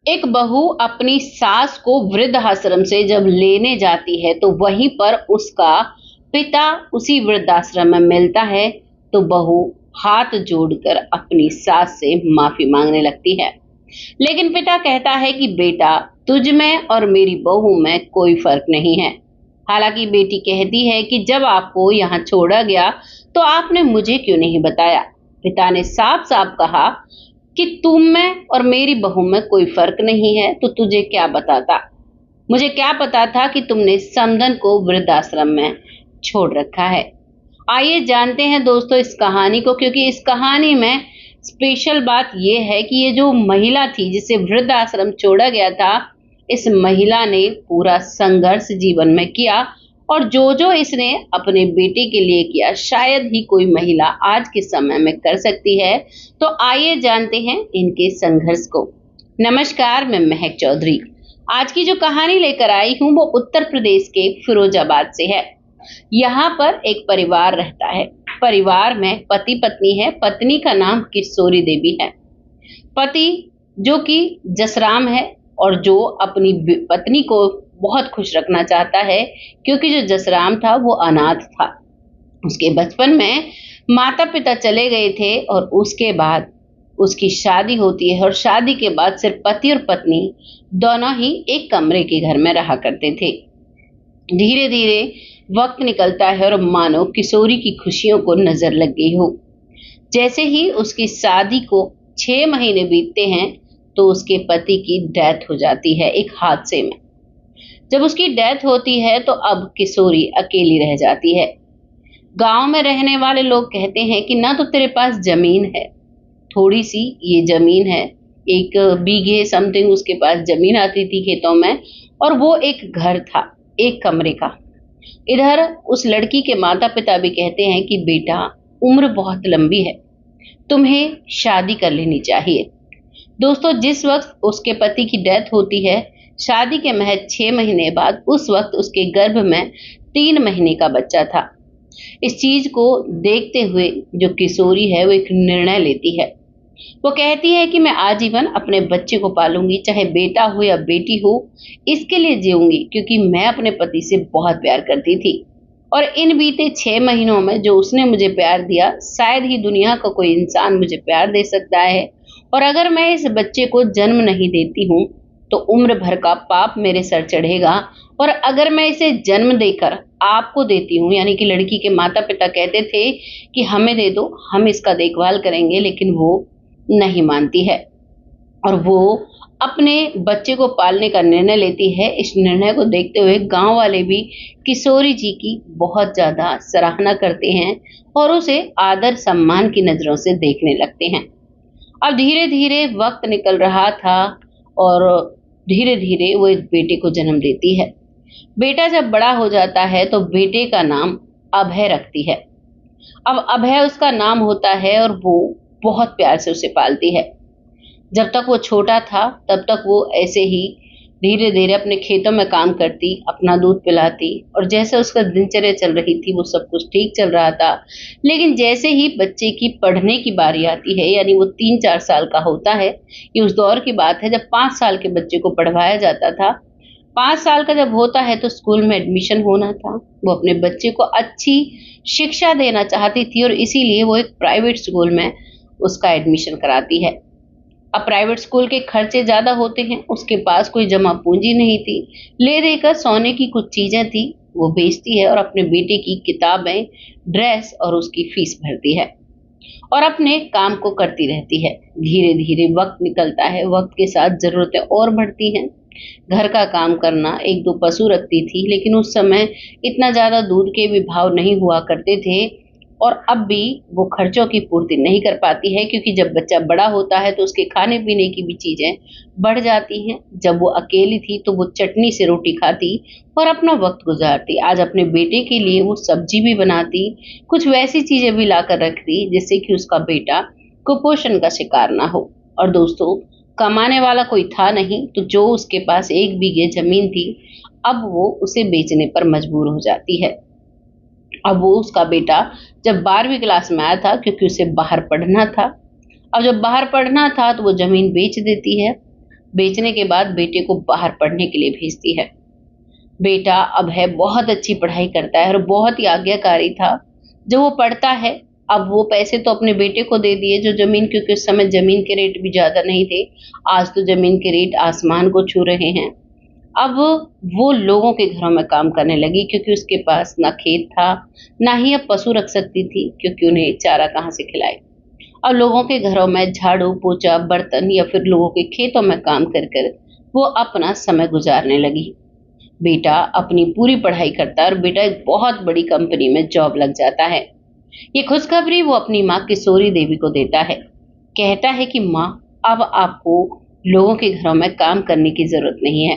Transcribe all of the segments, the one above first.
एक बहू अपनी सास को वृद्धाश्रम से जब लेने जाती है तो वहीं पर उसका पिता उसी वृद्धाश्रम में मिलता है। तो बहू हाथ जोड़कर अपनी सास से माफी मांगने लगती है, लेकिन पिता कहता है कि बेटा, तुझ में और मेरी बहू में कोई फर्क नहीं है। हालांकि बेटी कहती है कि जब आपको यहाँ छोड़ा गया तो आपने मुझे क्यों नहीं बताया। पिता ने साफ साफ कहा कि तुम में और मेरी बहू में कोई फर्क नहीं है, तो तुझे क्या बताता। मुझे क्या पता था कि तुमने समधन को वृद्धाश्रम में छोड़ रखा है। आइए जानते हैं दोस्तों इस कहानी को, क्योंकि इस कहानी में स्पेशल बात यह है कि ये जो महिला थी जिसे वृद्धाश्रम छोड़ा गया था, इस महिला ने पूरा संघर्ष जीवन में किया, और जो इसने अपने बेटे के लिए किया शायद ही कोई महिला आज के समय में कर सकती है। तो आइए जानते हैं इनके संघर्ष को। नमस्कार, मैं महक चौधरी। आज की जो कहानी लेकर आई हूँ वो उत्तर प्रदेश के फिरोजाबाद से है। यहाँ पर एक परिवार रहता है। परिवार में पति पत्नी है। पत्नी का नाम किशोरी देवी है। पति जो कि जसराम है और जो अपनी पत्नी को बहुत खुश रखना चाहता है, क्योंकि जो जसराम था वो अनाथ था। उसके बचपन में माता पिता चले गए थे और उसके बाद उसकी शादी होती है, और शादी के बाद सिर्फ पति और पत्नी दोनों ही एक कमरे के घर में रहा करते थे। धीरे धीरे वक्त निकलता है और मानो किशोरी की खुशियों को नजर लग गई हो। जैसे ही उसकी शादी को 6 महीने बीतते हैं तो उसके पति की डेथ हो जाती है एक हादसे में। जब उसकी डेथ होती है तो अब किशोरी अकेली रह जाती है। गांव में रहने वाले लोग कहते हैं कि ना तो तेरे पास जमीन है, थोड़ी सी ये जमीन है, 1 बीघे समथिंग उसके पास जमीन आती थी खेतों में, और वो एक घर था 1 कमरे का। इधर उस लड़की के माता पिता भी कहते हैं कि बेटा, उम्र बहुत लंबी है, तुम्हें शादी कर लेनी चाहिए। दोस्तों, जिस वक्त उसके पति की डेथ होती है, शादी के महज 6 महीने बाद उस वक्त उसके गर्भ में 3 महीने का बच्चा था। इस चीज को देखते हुए जो किशोरी है वो एक निर्णय लेती है। वो कहती है कि मैं आजीवन अपने बच्चे को पालूंगी, चाहे बेटा हो या बेटी हो, इसके लिए जीऊंगी, क्योंकि मैं अपने पति से बहुत प्यार करती थी, और इन बीते 6 महीनों में जो उसने मुझे प्यार दिया, शायद ही दुनिया का कोई इंसान मुझे प्यार दे सकता है। और अगर मैं इस बच्चे को जन्म नहीं देती हूँ तो उम्र भर का पाप मेरे सर चढ़ेगा, और अगर मैं इसे जन्म देकर आपको देती हूँ, यानी कि लड़की के माता पिता कहते थे कि हमें दे दो, हम इसका देखभाल करेंगे, लेकिन वो नहीं मानती है और वो अपने बच्चे को पालने का निर्णय लेती है। इस निर्णय को देखते हुए गांव वाले भी किशोरी जी की बहुत ज्यादा सराहना करते हैं और उसे आदर सम्मान की नजरों से देखने लगते हैं। अब धीरे धीरे वक्त निकल रहा था और धीरे धीरे वो एक बेटे को जन्म देती है। बेटा जब बड़ा हो जाता है तो बेटे का नाम अभय रखती है। अब अभय उसका नाम होता है और वो बहुत प्यार से उसे पालती है। जब तक वो छोटा था तब तक वो ऐसे ही धीरे धीरे अपने खेतों में काम करती, अपना दूध पिलाती, और जैसे उसका दिनचर्या चल रही थी वो सब कुछ ठीक चल रहा था। लेकिन जैसे ही बच्चे की पढ़ने की बारी आती है, यानी वो 3-4 साल का होता है, ये उस दौर की बात है जब 5 साल के बच्चे को पढ़वाया जाता था। 5 साल का जब होता है तो स्कूल में एडमिशन होना था। वो अपने बच्चे को अच्छी शिक्षा देना चाहती थी और इसीलिए वो एक प्राइवेट स्कूल में उसका एडमिशन कराती है। अब प्राइवेट स्कूल के खर्चे ज्यादा होते हैं, उसके पास कोई जमा पूंजी नहीं थी। ले देकर सोने की कुछ चीजें थी वो बेचती है और अपने बेटे की किताबें, ड्रेस और उसकी फीस भरती है और अपने काम को करती रहती है। धीरे धीरे वक्त निकलता है, वक्त के साथ जरूरतें और बढ़ती हैं। घर का काम करना, 1-2 पशु रखती थी, लेकिन उस समय इतना ज्यादा दूध के भी भाव नहीं हुआ करते थे और अब भी वो खर्चों की पूर्ति नहीं कर पाती है, क्योंकि जब बच्चा बड़ा होता है तो उसके खाने पीने की भी चीजें बढ़ जाती हैं। जब वो अकेली थी तो वो चटनी से रोटी खाती और अपना वक्त गुजारती। आज अपने बेटे के लिए वो सब्जी भी बनाती, कुछ वैसी चीजें भी लाकर रखती जिससे कि उसका बेटा कुपोषण का शिकार ना हो। और दोस्तों, कमाने वाला कोई था नहीं, तो जो उसके पास 1 बीघे जमीन थी, अब वो उसे बेचने पर मजबूर हो जाती है। अब वो उसका बेटा जब 12वीं क्लास में आया था, क्योंकि उसे बाहर पढ़ना था, अब जब बाहर पढ़ना था तो वो जमीन बेच देती है। बेचने के बाद बेटे को बाहर पढ़ने के लिए भेजती है। बेटा अभय बहुत अच्छी पढ़ाई करता है और बहुत ही आज्ञाकारी था। जब वो पढ़ता है, अब वो पैसे तो अपने बेटे को दे दिए जो जमीन, क्योंकि उस समय जमीन के रेट भी ज्यादा नहीं थे। आज तो जमीन के रेट आसमान को छू रहे हैं। अब वो लोगों के घरों में काम करने लगी, क्योंकि उसके पास ना खेत था, ना ही अब पशु रख सकती थी, क्योंकि उन्हें चारा कहाँ से खिलाए। अब लोगों के घरों में झाड़ू पोछा, बर्तन या फिर लोगों के खेतों में काम कर कर वो अपना समय गुजारने लगी। बेटा अपनी पूरी पढ़ाई करता है और बेटा एक बहुत बड़ी कंपनी में जॉब लग जाता है। ये खुशखबरी वो अपनी माँ किशोरी देवी को देता है। कहता है कि माँ, अब आपको लोगों के घरों में काम करने की जरूरत नहीं है।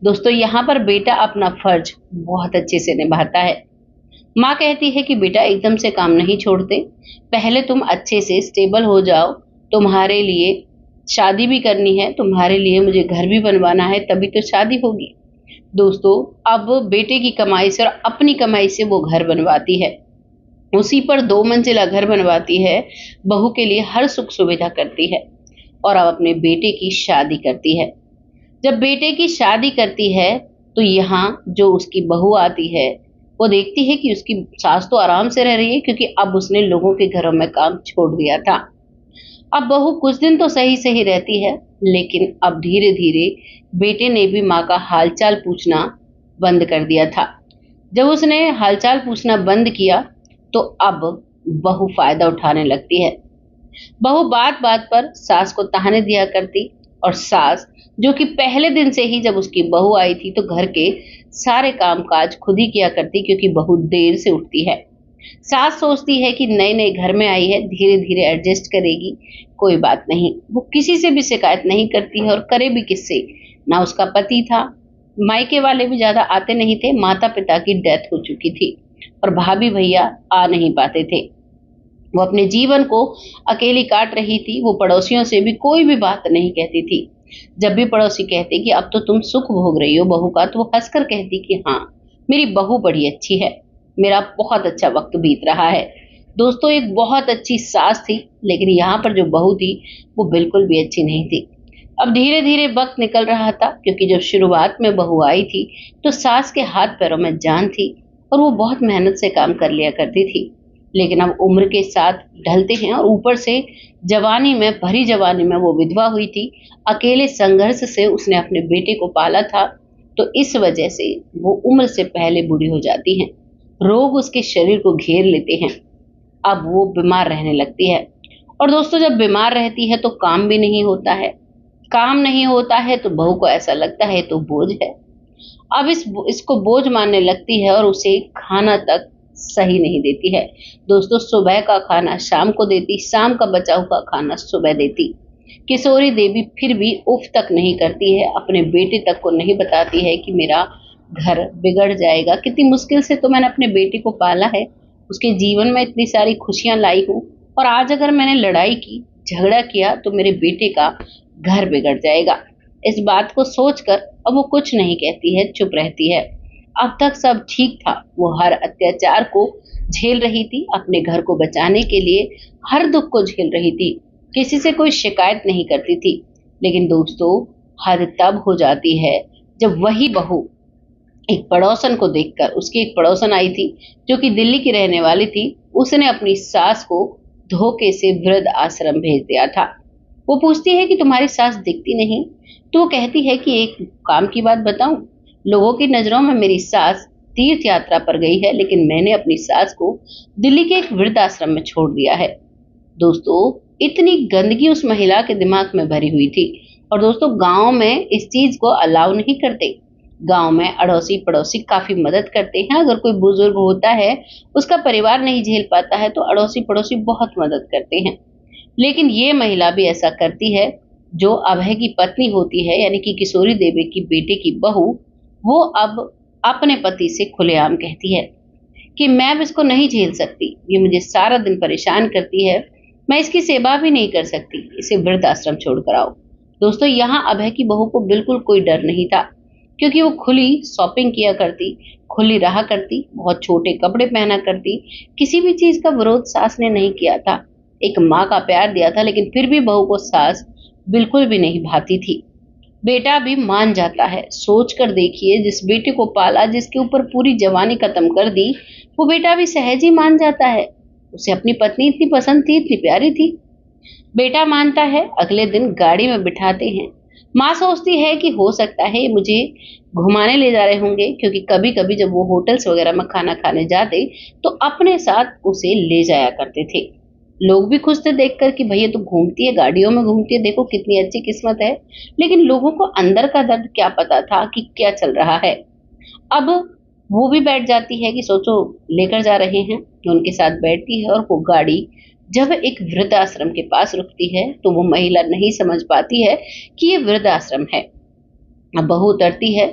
दोस्तों, यहाँ पर बेटा अपना फर्ज बहुत अच्छे से निभाता है। माँ कहती है कि बेटा एकदम से काम नहीं छोड़ते, पहले तुम अच्छे से स्टेबल हो जाओ, तुम्हारे लिए शादी भी करनी है, तुम्हारे लिए मुझे घर भी बनवाना है, तभी तो शादी होगी। दोस्तों, अब बेटे की कमाई से और अपनी कमाई से वो घर बनवाती है, उसी पर 2 मंजिला घर बनवाती है, बहू के लिए हर सुख सुविधा करती है और अब अपने बेटे की शादी करती है। जब बेटे की शादी करती है तो यहाँ जो उसकी बहू आती है, वो देखती है कि उसकी सास तो आराम से रह रही है, क्योंकि अब उसने लोगों के घरों में काम छोड़ दिया था। अब बहू कुछ दिन तो सही सही रहती है, लेकिन अब धीरे धीरे बेटे ने भी माँ का हालचाल पूछना बंद कर दिया था। जब उसने हालचाल पूछना बंद किया तो अब बहू फायदा उठाने लगती है। बहू बात बात पर सास को ताने दिया करती, और सास, जो कि पहले दिन से ही जब उसकी बहू आई थी तो घर के सारे काम काज खुद ही किया करती, क्योंकि बहू देर से उठती है। सास सोचती है कि नए नए घर में आई है, धीरे धीरे एडजस्ट करेगी, कोई बात नहीं। वो किसी से भी शिकायत नहीं करती है, और करे भी किससे। ना उसका पति था, मायके वाले भी ज्यादा आते नहीं थे, माता पिता की डेथ हो चुकी थी और भाभी भैया आ नहीं पाते थे। वो अपने जीवन को अकेली काट रही थी। वो पड़ोसियों से भी कोई भी बात नहीं कहती थी। जब भी पड़ोसी कहते कि अब तो तुम सुख भोग रही हो बहू का, तो वो हंसकर कहती कि हाँ, मेरी बहू बड़ी अच्छी है, मेरा बहुत अच्छा वक्त बीत रहा है। दोस्तों, एक बहुत अच्छी सास थी, लेकिन यहाँ पर जो बहू थी वो बिल्कुल भी अच्छी नहीं थी। अब धीरे धीरे वक्त निकल रहा था, क्योंकि जब शुरुआत में बहू आई थी तो सास के हाथ पैरों में जान थी और वो बहुत मेहनत से काम कर लिया करती थी। लेकिन अब उम्र के साथ ढलते हैं, और ऊपर से जवानी में, भरी जवानी में वो विधवा हुई थी। अकेले संघर्ष से उसने अपने बेटे को पाला था, तो इस वजह से वो उम्र से पहले बूढ़ी हो जाती हैं। रोग उसके शरीर को घेर लेते हैं। अब वो बीमार रहने लगती है, और दोस्तों, जब बीमार रहती है तो काम भी नहीं होता है। काम नहीं होता है तो बहू को ऐसा लगता है तो बोझ है। अब इसको बोझ मानने लगती है और उसे खाना तक सही नहीं देती है। दोस्तों, सुबह का खाना शाम को देती, शाम का बचा हुआ खाना सुबह देती। किशोरी देवी फिर भी उफ तक नहीं करती है, अपने बेटे तक को नहीं बताती है कि मेरा घर बिगड़ जाएगा। कितनी मुश्किल से तो मैंने अपने बेटे को पाला है, उसके जीवन में इतनी सारी खुशियां लाई हूँ, और आज अगर मैंने लड़ाई की, झगड़ा किया, तो मेरे बेटे का घर बिगड़ जाएगा। इस बात को सोचकर अब वो कुछ नहीं कहती है, चुप रहती है। अब तक सब ठीक था, वो हर अत्याचार को झेल रही थी, अपने घर को बचाने के लिए हर दुख को झेल रही थी, किसी से कोई शिकायत नहीं करती थी। लेकिन दोस्तों, हद तब हो जाती है जब वही बहू एक पड़ोसन को देखकर, उसकी एक पड़ोसन आई थी जो कि दिल्ली की रहने वाली थी, उसने अपनी सास को धोखे से वृद्ध आश्रम भेज दिया था। वो पूछती है कि तुम्हारी सास दिखती नहीं, तो वो कहती है कि एक काम की बात बताऊं, लोगों की नजरों में मेरी सास तीर्थ यात्रा पर गई है, लेकिन मैंने अपनी सास को दिल्ली के एक वृद्ध आश्रम में छोड़ दिया है। दोस्तों, इतनी गंदगी उस महिला के दिमाग में भरी हुई थी। और दोस्तों, गांव में इस चीज को अलाउ नहीं करते। गांव में अड़ोसी पड़ोसी काफी मदद करते हैं। अगर कोई बुजुर्ग होता है, उसका परिवार नहीं झेल पाता है, तो अड़ोसी पड़ोसी बहुत मदद करते हैं। लेकिन ये महिला भी ऐसा करती है। जो अभय की पत्नी होती है, यानी कि किशोरी देवी की बेटे की बहू, वो अब अपने पति से खुलेआम कहती है कि मैं अब इसको नहीं झेल सकती, ये मुझे सारा दिन परेशान करती है, मैं इसकी सेवा भी नहीं कर सकती, इसे वृद्ध आश्रम छोड़कर आओ। दोस्तों, यहाँ अभय की बहू को बिल्कुल कोई डर नहीं था, क्योंकि वो खुली शॉपिंग किया करती, खुली रहा करती, बहुत छोटे कपड़े पहना करती, किसी भी चीज का विरोध सास ने नहीं किया था। एक माँ का प्यार दिया था, लेकिन फिर भी बहू को सास बिल्कुल भी नहीं भाती थी। बेटा भी मान जाता है। सोच कर देखिए, जिस बेटे को पाला, जिसके ऊपर पूरी जवानी खत्म कर दी, वो बेटा भी सहज ही मान जाता है। उसे अपनी पत्नी इतनी पसंद थी, इतनी प्यारी थी। बेटा मानता है। अगले दिन गाड़ी में बिठाते हैं। माँ सोचती है कि हो सकता है ये मुझे घुमाने ले जा रहे होंगे, क्योंकि कभी कभी जब वो होटल्स वगैरह में खाना खाने जाते तो अपने साथ उसे ले जाया करते थे। लोग भी खुश थे देखकर कि भैया तो घूमती है, गाड़ियों में घूमती है, देखो कितनी अच्छी किस्मत है। लेकिन लोगों को अंदर का दर्द क्या पता था कि क्या चल रहा है। अब वो भी बैठ जाती है कि सोचो लेकर जा रहे हैं, तो उनके साथ बैठती है। और वो गाड़ी जब एक वृद्ध आश्रम के पास रुकती है तो वो महिला नहीं समझ पाती है कि ये वृद्ध आश्रम है। अब बहू उतरती है।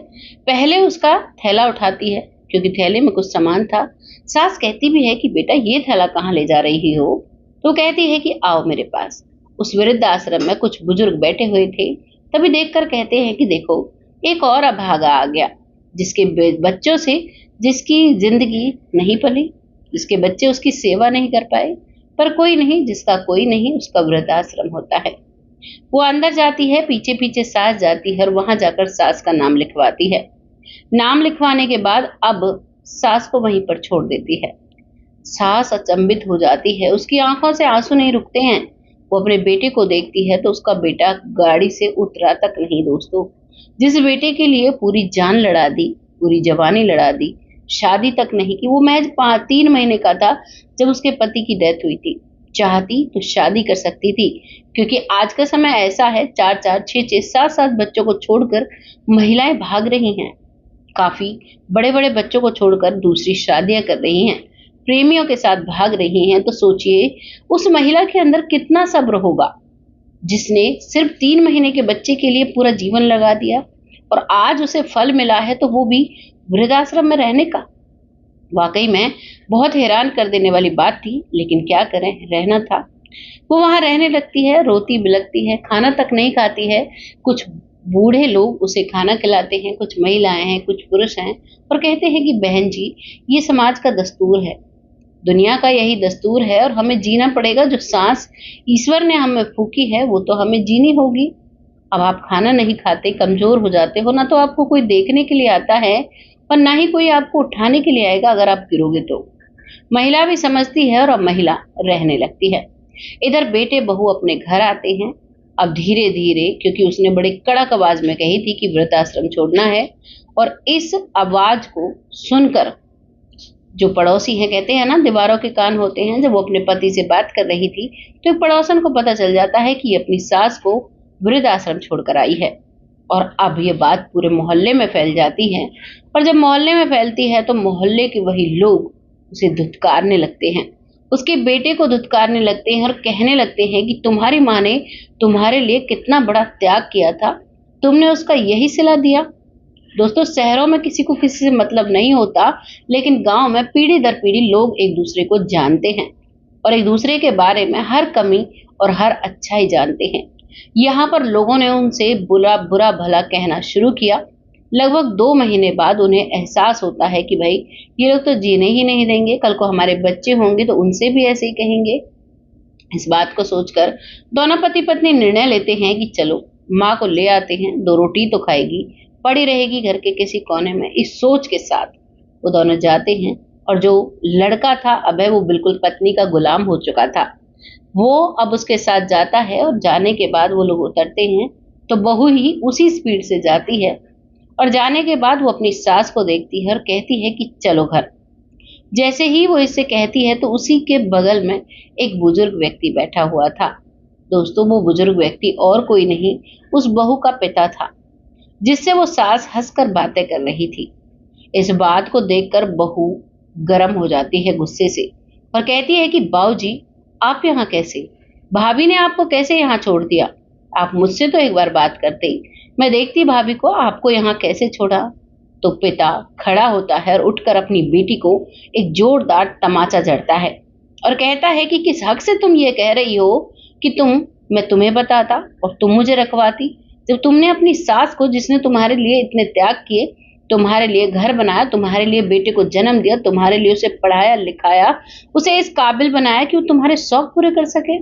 पहले उसका थैला उठाती है, क्योंकि थैले में कुछ सामान था। सास कहती भी है कि बेटा ये थैला कहाँ ले जा रही हो। तो कहती है कि आओ मेरे पास। उस वृद्ध आश्रम में कुछ बुजुर्ग बैठे हुए थे। तभी देखकर कहते हैं कि देखो, एक और अभागा आ गया, जिसके बच्चों से जिसकी जिंदगी नहीं पली, जिसके बच्चे उसकी सेवा नहीं कर पाए। पर कोई नहीं, जिसका कोई नहीं उसका वृद्धाश्रम होता है। वो अंदर जाती है, पीछे पीछे सास जाती है और वहां जाकर सास का नाम लिखवाती है। नाम लिखवाने के बाद अब सास को वहीं पर छोड़ देती है। सास अचंभित हो जाती है, उसकी आंखों से आंसू नहीं रुकते हैं। वो अपने बेटे को देखती है तो उसका बेटा गाड़ी से उतरा तक नहीं दोस्तों। जिस बेटे के लिए पूरी जान लड़ा दी, पूरी जवानी लड़ा दी, शादी तक नहीं की। वो महज 3 महीने का था जब उसके पति की डेथ हुई थी। चाहती तो शादी कर सकती थी, क्योंकि आज का समय ऐसा है, 4-4, 6-6, 7-7 बच्चों को छोड़कर महिलाएं भाग रही हैं। काफी बड़े बड़े बच्चों को छोड़कर दूसरी शादियां कर रही हैं, प्रेमियों के साथ भाग रही हैं। तो सोचिए उस महिला के अंदर कितना सब्र होगा, जिसने सिर्फ 3 महीने के बच्चे के लिए पूरा जीवन लगा दिया। और आज उसे फल मिला है, तो वो भी वृद्धाश्रम में रहने का। वाकई में बहुत हैरान कर देने वाली बात थी, लेकिन क्या करें, रहना था। वो वहां रहने लगती है, रोती बिलखती है, खाना तक नहीं खाती है। कुछ बूढ़े लोग उसे खाना खिलाते हैं, कुछ महिलाएं हैं, कुछ पुरुष हैं, और कहते हैं कि बहन जी, ये समाज का दस्तूर है, दुनिया का यही दस्तूर है, और हमें जीना पड़ेगा। जो सांस ईश्वर ने हमें फूकी है वो तो हमें जीनी होगी। अब आप खाना नहीं खाते, कमजोर हो जाते हो ना, तो आपको कोई देखने के लिए आता है और ना ही कोई आपको उठाने के लिए आएगा अगर आप गिरोगे तो। महिला भी समझती है और अब महिला रहने लगती है। इधर बेटे बहू अपने घर आते हैं। अब धीरे धीरे, क्योंकि उसने बड़ी कड़क आवाज में कही थी कि वृद्धाश्रम छोड़ना है, और इस आवाज को सुनकर जो पड़ोसी हैं, कहते हैं ना दीवारों के कान होते हैं, जब वो अपने पति से बात कर रही थी तो एक पड़ोसन को पता चल जाता है कि ये अपनी सास को वृद्धाश्रम छोड़कर आई है। और अब ये बात पूरे मोहल्ले में फैल जाती है। और जब मोहल्ले में फैलती है तो मोहल्ले के वही लोग उसे धुतकारने लगते हैं, उसके बेटे को धुतकारने लगते हैं और कहने लगते हैं कि तुम्हारी माँ ने तुम्हारे लिए कितना बड़ा त्याग किया था, तुमने उसका यही सिला दिया। दोस्तों, शहरों में किसी को किसी से मतलब नहीं होता, लेकिन गांव में पीढ़ी दर पीढ़ी लोग एक दूसरे को जानते हैं और एक दूसरे के बारे में हर कमी और हर अच्छाई जानते हैं। यहाँ पर लोगों ने उनसे बुरा बुरा भला कहना शुरू किया। लगभग 2 महीने बाद उन्हें एहसास होता है कि भाई ये लोग तो जीने ही नहीं देंगे, कल को हमारे बच्चे होंगे तो उनसे भी ऐसे ही कहेंगे। इस बात को सोचकर दोनों पति पत्नी निर्णय लेते हैं कि चलो माँ को ले आते हैं, 2 रोटी तो खाएगी, पड़ी रहेगी घर के किसी कोने में। इस सोच के साथ वो दोनों जाते हैं। और जो लड़का था अभय, वो बिल्कुल पत्नी का गुलाम हो चुका था, वो अब उसके साथ जाता है। और जाने के बाद वो लोग उतरते हैं तो बहू ही उसी स्पीड से जाती है। और जाने के बाद वो अपनी सास को देखती है और कहती है कि चलो घर। जैसे ही वो इससे कहती है तो उसी के बगल में एक बुजुर्ग व्यक्ति बैठा हुआ था। दोस्तों, वो बुजुर्ग व्यक्ति और कोई नहीं, उस बहू का पिता था, जिससे वो सास हंसकर बातें कर रही थी। इस बात को देखकर बहू गर्म हो जाती है गुस्से से और कहती है कि बाऊजी, आप यहाँ कैसे? भाभी ने आपको कैसे यहाँ छोड़ दिया? आप मुझसे तो एक बार बात करते, मैं देखती भाभी को, आपको यहाँ कैसे छोड़ा? तो पिता खड़ा होता है और उठकर अपनी बेटी को एक जोरदार तमाचा जड़ता है और कहता है कि किस हक से तुम ये कह रही हो कि मैं तुम्हें बताता और तुम मुझे रखवाती, जब तुमने अपनी सास को, जिसने तुम्हारे लिए इतने त्याग किए, तुम्हारे लिए घर बनाया, तुम्हारे लिए बेटे को जन्म दिया, तुम्हारे लिए उसे पढ़ाया लिखाया, उसे इस काबिल बनाया कि वो तुम्हारे शौक पूरे कर सके,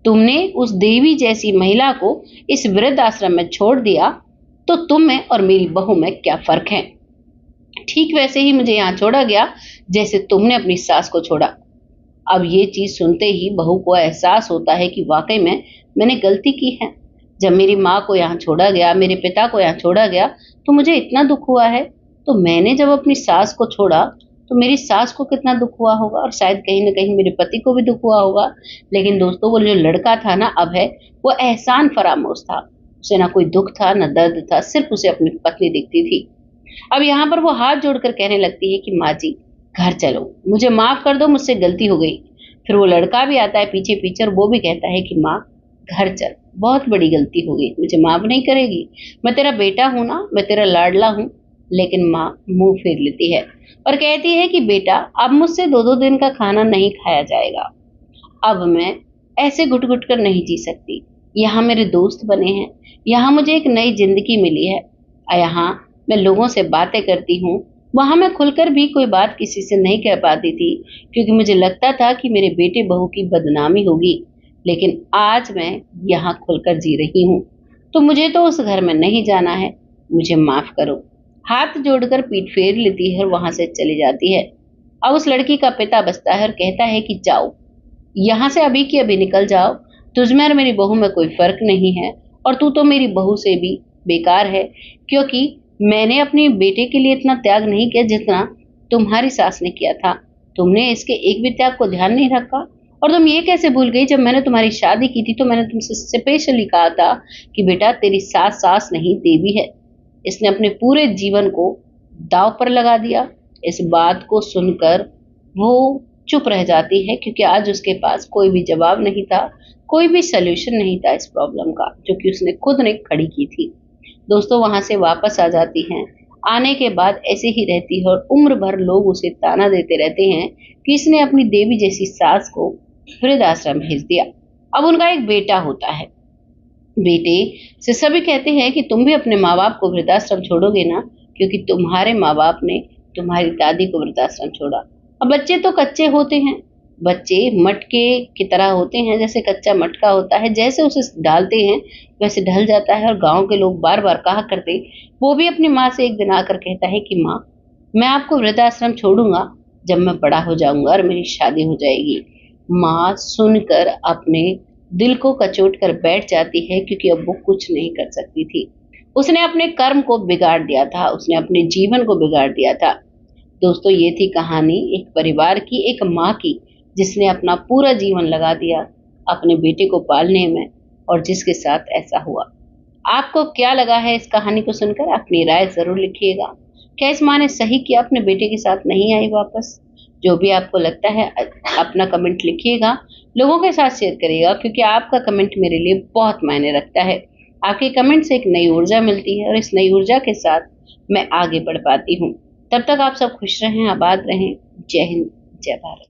तुमने उस देवी जैसी महिला को इस वृद्ध आश्रम में छोड़ दिया। तो तुम में और मेरी बहू में क्या फर्क है? ठीक वैसे ही मुझे यहाँ छोड़ा गया जैसे तुमने अपनी सास को छोड़ा। अब ये चीज सुनते ही बहू को एहसास होता है कि वाकई में मैंने गलती की है। जब मेरी माँ को यहाँ छोड़ा गया, मेरे पिता को यहाँ छोड़ा गया, तो मुझे इतना दुख हुआ है। तो मैंने जब अपनी सास को छोड़ा तो मेरी सास को कितना दुख हुआ होगा, और शायद कहीं ना कहीं मेरे पति को भी दुख हुआ होगा। लेकिन दोस्तों, वो जो लड़का था ना अब है, वो एहसान फरामोश था। उसे ना कोई दुख था ना दर्द था, सिर्फ उसे अपनी पत्नी दिखती थी। अब यहाँ पर वो हाथ जोड़कर कहने लगती है कि माँ जी, घर चलो, मुझे माफ कर दो, मुझसे गलती हो गई। फिर वो लड़का भी आता है पीछे पीछे और वो भी कहता है कि माँ घर चल, बहुत बड़ी गलती हो गई, मुझे माफ नहीं करेगी? मैं तेरा बेटा हूं ना, मैं तेरा लाडला हूं। लेकिन माँ मुंह फेर लेती है और कहती है कि बेटा, अब मुझसे 2-2 दिन का खाना नहीं खाया जाएगा। अब मैं ऐसे घुट घुट कर नहीं जी सकती। यहाँ मेरे दोस्त बने हैं, यहाँ मुझे एक नई जिंदगी मिली है, यहाँ मैं लोगों से बातें करती हूँ। वहां मैं खुलकर भी कोई बात किसी से नहीं कह पाती थी, क्योंकि मुझे लगता था कि मेरे बेटे बहू की बदनामी होगी। लेकिन आज मैं यहाँ खुलकर जी रही हूँ, तो मुझे तो उस घर में नहीं जाना है, मुझे माफ करो। हाथ जोड़कर पीठ फेर लेती है और वहां से चली जाती है। अब उस लड़की का पिता बचता है और कहता है कि जाओ, यहाँ से अभी की अभी निकल जाओ, तुझमें और मेरी बहू में कोई फर्क नहीं है, और तू तो मेरी बहू से भी बेकार है, क्योंकि मैंने अपने बेटे के लिए इतना त्याग नहीं किया जितना तुम्हारी सास ने किया था। तुमने इसके एक भी त्याग को ध्यान नहीं रखा। और तुम ये कैसे भूल गई, जब मैंने तुम्हारी शादी की थी तो मैंने तुमसे स्पेशली कहा था कि बेटा, तेरी सास सास नहीं देवी है। इसने अपने पूरे जीवन को दांव पर लगा दिया। इस बात को सुनकर वो चुप रह जाती है, क्योंकि आज उसके पास कोई भी जवाब नहीं था, कोई भी सलूशन नहीं था इस प्रॉब्लम का, जो कि उसने खुद ने खड़ी की थी। दोस्तों, वहां से वापस आ जाती हैं। आने के बाद ऐसे ही रहती है और उम्र भर लोग उसे ताना देते रहते हैं कि इसने अपनी देवी जैसी सास को वृद्धाश्रम भेज दिया। अब उनका एक बेटा होता है। बेटे से सभी कहते हैं कि तुम भी अपने माँ बाप को वृद्धाश्रम छोड़ोगे ना, क्योंकि तुम्हारे माँ बाप ने तुम्हारी दादी को वृद्धाश्रम छोड़ा। अब बच्चे तो कच्चे होते हैं, बच्चे मटके की तरह होते हैं, जैसे कच्चा मटका होता है, जैसे उसे डालते हैं वैसे ढल जाता है। और गांव के लोग बार बार कहा करते, वो भी अपनी माँ से एक दिन आकर कहता है कि माँ, मैं आपको वृद्धाश्रम छोड़ूंगा जब मैं बड़ा हो जाऊंगा और मेरी शादी हो जाएगी। माँ सुनकर अपने दिल को कचोट कर बैठ जाती है, क्योंकि अब वो कुछ नहीं कर सकती थी। उसने अपने कर्म को बिगाड़ दिया था, उसने अपने जीवन को बिगाड़ दिया था। दोस्तों, ये थी कहानी एक परिवार की, एक माँ की, जिसने अपना पूरा जीवन लगा दिया अपने बेटे को पालने में, और जिसके साथ ऐसा हुआ। आपको क्या लगा है इस कहानी को सुनकर? अपनी राय जरूर लिखिएगा। क्या इस माँ ने सही किया, अपने बेटे के साथ नहीं आई वापस? जो भी आपको लगता है अपना कमेंट लिखिएगा, लोगों के साथ शेयर करिएगा, क्योंकि आपका कमेंट मेरे लिए बहुत मायने रखता है। आपके कमेंट से एक नई ऊर्जा मिलती है और इस नई ऊर्जा के साथ मैं आगे बढ़ पाती हूँ। तब तक आप सब खुश रहें, आबाद रहें। जय हिंद, जय भारत।